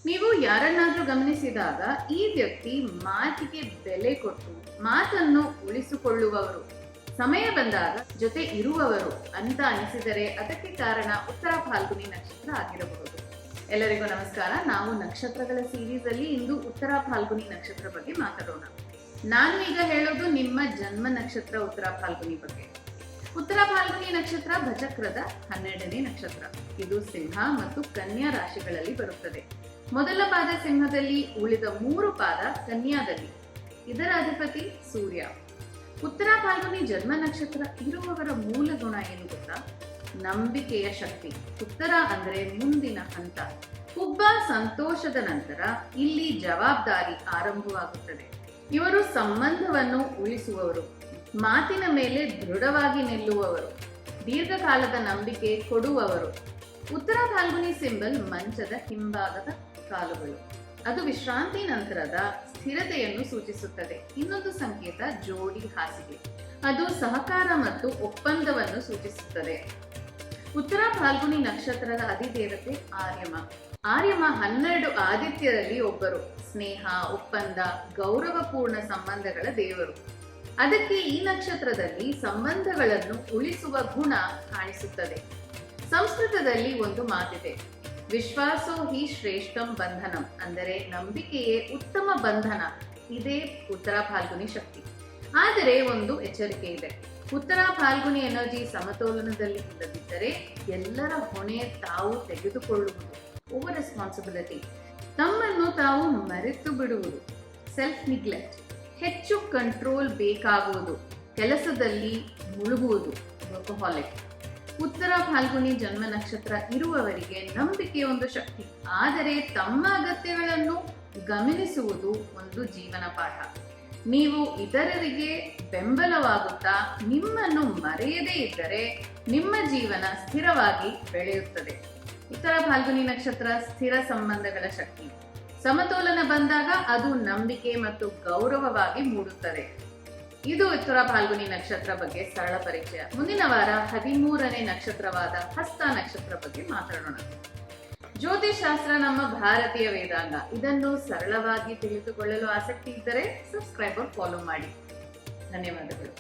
ನೀವು ಯಾರನ್ನಾದ್ರೂ ಗಮನಿಸಿದಾಗ ಈ ವ್ಯಕ್ತಿ ಮಾತಿಗೆ ಬೆಲೆ ಕೊಟ್ಟು ಮಾತನ್ನು ಉಳಿಸಿಕೊಳ್ಳುವವರು, ಸಮಯ ಬಂದಾಗ ಜೊತೆ ಇರುವವರು ಅಂತ ಅನಿಸಿದರೆ ಅದಕ್ಕೆ ಕಾರಣ ಉತ್ತರ ಫಾಲ್ಗುನಿ ನಕ್ಷತ್ರ ಆಗಿರಬಹುದು. ಎಲ್ಲರಿಗೂ ನಮಸ್ಕಾರ. ನಾವು ನಕ್ಷತ್ರಗಳ ಸೀರೀಸ್ ಅಲ್ಲಿ ಇಂದು ಉತ್ತರ ಫಾಲ್ಗುನಿ ನಕ್ಷತ್ರ ಬಗ್ಗೆ ಮಾತಾಡೋಣ. ನಾನು ಈಗ ಹೇಳೋದು ನಿಮ್ಮ ಜನ್ಮ ನಕ್ಷತ್ರ ಉತ್ತರ ಫಾಲ್ಗುನಿ ಬಗ್ಗೆ. ಉತ್ತರ ಫಾಲ್ಗುನಿ ನಕ್ಷತ್ರ ಭಚಕ್ರದ 12ನೇ ನಕ್ಷತ್ರ. ಇದು ಸಿಂಹ ಮತ್ತು ಕನ್ಯಾ ರಾಶಿಗಳಲ್ಲಿ ಬರುತ್ತದೆ. ಮೊದಲ ಪಾದ ಸಿಂಹದಲ್ಲಿ, ಉಳಿದ 3 ಪಾದ ಕನ್ಯಾದಲ್ಲಿ. ಇದರ ಅಧಿಪತಿ ಸೂರ್ಯ. ಉತ್ತರ ಫಾಲ್ಗುನಿ ಜನ್ಮ ನಕ್ಷತ್ರ ಇರುವವರ ಮೂಲ ಗುಣ ಏನು ಗೊತ್ತಾ? ನಂಬಿಕೆಯ ಶಕ್ತಿ. ಉತ್ತರ ಅಂದ್ರೆ ಮುಂದಿನ ಹಂತ. ಒಬ್ಬ ಸಂತೋಷದ ನಂತರ ಇಲ್ಲಿ ಜವಾಬ್ದಾರಿ ಆರಂಭವಾಗುತ್ತದೆ. ಇವರು ಸಂಬಂಧವನ್ನು ಉಳಿಸುವವರು, ಮಾತಿನ ಮೇಲೆ ದೃಢವಾಗಿ ನಿಲ್ಲುವವರು, ದೀರ್ಘಕಾಲದ ನಂಬಿಕೆ ಕೊಡುವವರು. ಉತ್ತರ ಫಾಲ್ಗುನಿ ಸಿಂಬಲ್ ಮಂಚದ ಹಿಂಭಾಗದ ಕಾಲುಗಳು. ಅದು ವಿಶ್ರಾಂತಿ ನಂತರದ ಸ್ಥಿರತೆಯನ್ನು ಸೂಚಿಸುತ್ತದೆ. ಇನ್ನೊಂದು ಸಂಕೇತ ಜೋಡಿ ಹಾಸಿಗೆ. ಅದು ಸಹಕಾರ ಮತ್ತು ಒಪ್ಪಂದವನ್ನು ಸೂಚಿಸುತ್ತದೆ. ಉತ್ತರ ಫಾಲ್ಗುನಿ ನಕ್ಷತ್ರದ ಅಧಿದೇವತೆ ಆರ್ಯಮ. ಆರ್ಯಮ 12 ಆದಿತ್ಯರಲ್ಲಿ ಒಬ್ಬರು. ಸ್ನೇಹ, ಒಪ್ಪಂದ, ಗೌರವಪೂರ್ಣ ಸಂಬಂಧಗಳ ದೇವರು. ಅದಕ್ಕೆ ಈ ನಕ್ಷತ್ರದಲ್ಲಿ ಸಂಬಂಧಗಳನ್ನು ಉಳಿಸುವ ಗುಣ ಕಾಣಿಸುತ್ತದೆ. ಸಂಸ್ಕೃತದಲ್ಲಿ ಒಂದು ಮಾತಿದೆ, ವಿಶ್ವಾಸೋ ಹಿ ಶ್ರೇಷ್ಠಂ ಬಂಧನಂ, ಅಂದರೆ ನಂಬಿಕೆಯೇ ಉತ್ತಮ ಬಂಧನ. ಇದೇ ಉತ್ತರ ಫಾಲ್ಗುನಿ ಶಕ್ತಿ. ಆದರೆ ಒಂದು ಎಚ್ಚರಿಕೆ ಇದೆ. ಉತ್ತರ ಫಾಲ್ಗುನಿ ಎನರ್ಜಿ ಸಮತೋಲನದಲ್ಲಿ ಇಲ್ಲದಿದ್ದರೆ ಎಲ್ಲರ ಹೊಣೆ ತಾವು ತೆಗೆದುಕೊಳ್ಳುವುದು, ಓವರ್ ರೆಸ್ಪಾನ್ಸಿಬಿಲಿಟಿ, ತಮ್ಮನ್ನು ತಾವು ಮರೆತು ಬಿಡುವುದು, ಸೆಲ್ಫ್ ನಿಗ್ಲೆಕ್ಟ್, ಹೆಚ್ಚು ಕಂಟ್ರೋಲ್ ಬೇಕಾಗುವುದು, ಕೆಲಸದಲ್ಲಿ ಮುಳುಗುವುದು, ವರ್ಕಹಾಲಿಕ್. ಉತ್ತರ ಫಾಲ್ಗುನಿ ಜನ್ಮ ನಕ್ಷತ್ರ ಇರುವವರಿಗೆ ನಂಬಿಕೆ ಒಂದು ಶಕ್ತಿ, ಆದರೆ ತಮ್ಮ ಅಗತ್ಯಗಳನ್ನು ಗಮನಿಸುವುದು ಒಂದು ಜೀವನ ಪಾಠ. ನೀವು ಇತರರಿಗೆ ಬೆಂಬಲವಾಗುತ್ತಾ ನಿಮ್ಮನ್ನು ಮರೆಯದೇ ಇದ್ದರೆ ನಿಮ್ಮ ಜೀವನ ಸ್ಥಿರವಾಗಿ ಬೆಳೆಯುತ್ತದೆ. ಉತ್ತರ ಫಾಲ್ಗುನಿ ನಕ್ಷತ್ರ ಸ್ಥಿರ ಸಂಬಂಧಗಳ ಶಕ್ತಿ. ಸಮತೋಲನ ಬಂದಾಗ ಅದು ನಂಬಿಕೆ ಮತ್ತು ಗೌರವವಾಗಿ ಮೂಡುತ್ತದೆ. ಇದು ಉತ್ತರ ಫಾಲ್ಗುನಿ ನಕ್ಷತ್ರ ಬಗ್ಗೆ ಸರಳ ಪರಿಚಯ. ಮುಂದಿನ ವಾರ 13ನೇ ನಕ್ಷತ್ರವಾದ ಹಸ್ತ ನಕ್ಷತ್ರ ಬಗ್ಗೆ ಮಾತಾಡೋಣ. ಜ್ಯೋತಿಷ್ ಶಾಸ್ತ್ರ ನಮ್ಮ ಭಾರತೀಯ ವೇದಾಂಗ. ಇದನ್ನು ಸರಳವಾಗಿ ತಿಳಿದುಕೊಳ್ಳಲು ಆಸಕ್ತಿ ಇದ್ದರೆ ಸಬ್ಸ್ಕ್ರೈಬ್ ಫಾಲೋ ಮಾಡಿ. ಧನ್ಯವಾದಗಳು.